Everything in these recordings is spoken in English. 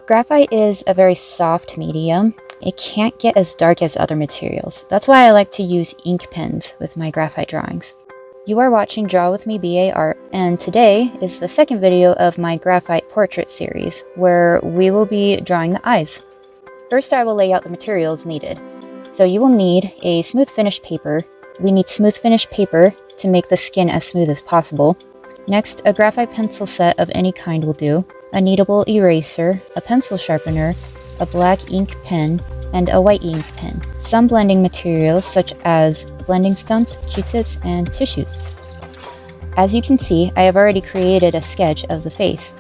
Graphite is a very soft medium. It can't get as dark as other materials. That's why I like to use ink pens with my graphite drawings. You are watching Draw With Me BA Art, and today is the second video of my graphite portrait series, where we will be drawing the eyes. First, I will lay out the materials needed. So you will need a smooth finish paper. We need smooth finish paper to make the skin as smooth as possible. Next, a graphite pencil set of any kind will do, a kneadable eraser, a pencil sharpener, a black ink pen, and a white ink pen. Some blending materials such as blending stumps, Q-tips, and tissues. As you can see, I have already created a sketch of the face.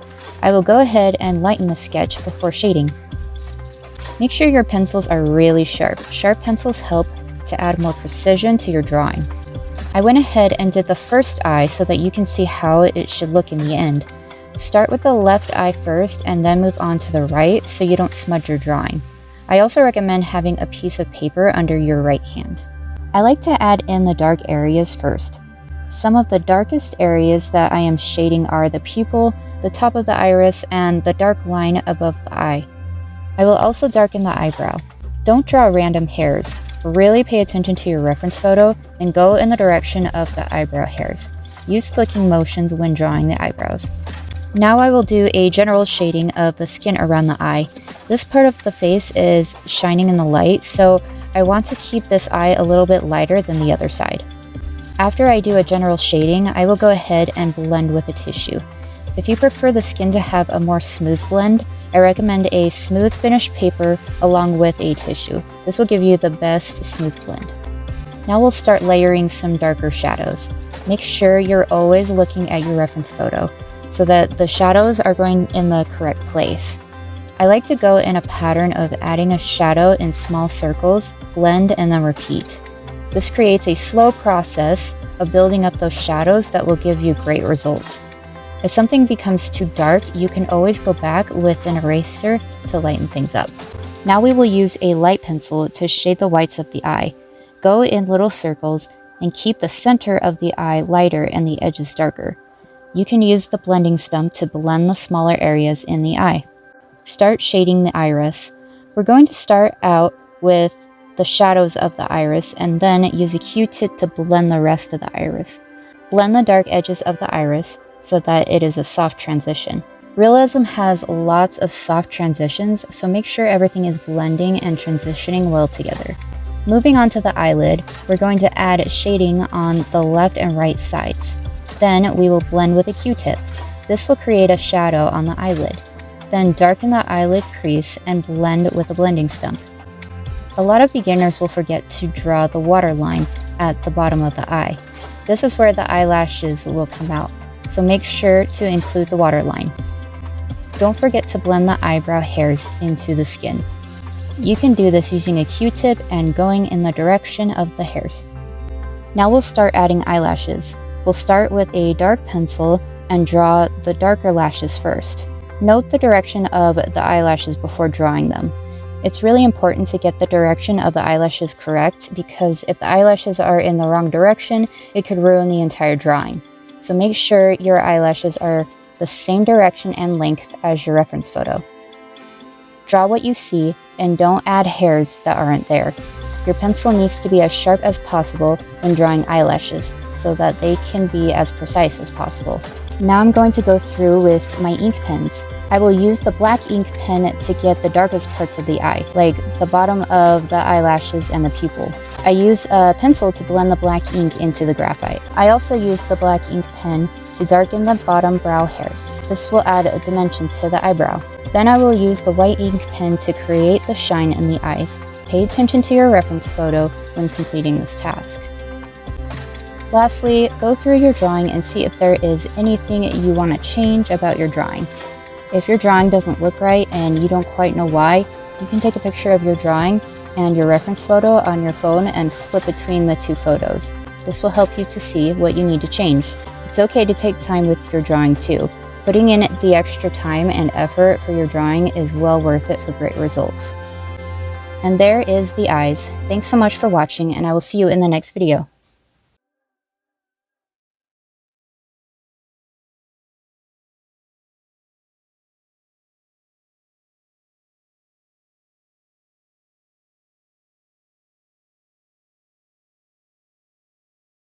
I will go ahead and lighten the sketch before shading. Make sure your pencils are really sharp. Sharp pencils help to add more precision to your drawing. I went ahead and did the first eye so that you can see how it should look in the end. Start with the left eye first and then move on to the right so you don't smudge your drawing. I also recommend having a piece of paper under your right hand. I like to add in the dark areas first. Some of the darkest areas that I am shading are the pupil, the top of the iris, and the dark line above the eye. I will also darken the eyebrow. Don't draw random hairs. Really pay attention to your reference photo and go in the direction of the eyebrow hairs. Use flicking motions when drawing the eyebrows. Now I will do a general shading of the skin around the eye. This part of the face is shining in the light, so I want to keep this eye a little bit lighter than the other side. After I do a general shading, I will go ahead and blend with a tissue. If you prefer the skin to have a more smooth blend, I recommend a smooth finish paper along with a tissue. This will give you the best smooth blend. Now we'll start layering some darker shadows. Make sure you're always looking at your reference photo so that the shadows are going in the correct place. I like to go in a pattern of adding a shadow in small circles, blend, and then repeat. This creates a slow process of building up those shadows that will give you great results. If something becomes too dark, you can always go back with an eraser to lighten things up. Now we will use a light pencil to shade the whites of the eye. Go in little circles and keep the center of the eye lighter and the edges darker. You can use the blending stump to blend the smaller areas in the eye. Start shading the iris. We're going to start out with the shadows of the iris and then use a Q-tip to blend the rest of the iris. Blend the dark edges of the iris so that it is a soft transition. Realism has lots of soft transitions, so make sure everything is blending and transitioning well together. Moving on to the eyelid, we're going to add shading on the left and right sides. Then we will blend with a Q-tip. This will create a shadow on the eyelid. Then darken the eyelid crease and blend with a blending stump. A lot of beginners will forget to draw the waterline at the bottom of the eye. This is where the eyelashes will come out, so make sure to include the waterline. Don't forget to blend the eyebrow hairs into the skin. You can do this using a Q-tip and going in the direction of the hairs. Now we'll start adding eyelashes. We'll start with a dark pencil and draw the darker lashes first. Note the direction of the eyelashes before drawing them. It's really important to get the direction of the eyelashes correct because if the eyelashes are in the wrong direction, it could ruin the entire drawing. So make sure your eyelashes are the same direction and length as your reference photo. Draw what you see and don't add hairs that aren't there. Your pencil needs to be as sharp as possible when drawing eyelashes so that they can be as precise as possible. Now I'm going to go through with my ink pens. I will use the black ink pen to get the darkest parts of the eye, like the bottom of the eyelashes and the pupil. I use a pencil to blend the black ink into the graphite. I also use the black ink pen to darken the bottom brow hairs. This will add a dimension to the eyebrow. Then I will use the white ink pen to create the shine in the eyes. Pay attention to your reference photo when completing this task. Lastly, go through your drawing and see if there is anything you want to change about your drawing. If your drawing doesn't look right and you don't quite know why, you can take a picture of your drawing and your reference photo on your phone and flip between the two photos. This will help you to see what you need to change. It's okay to take time with your drawing too. Putting in the extra time and effort for your drawing is well worth it for great results. And there is the eyes. Thanks so much for watching, and I will see you in the next video.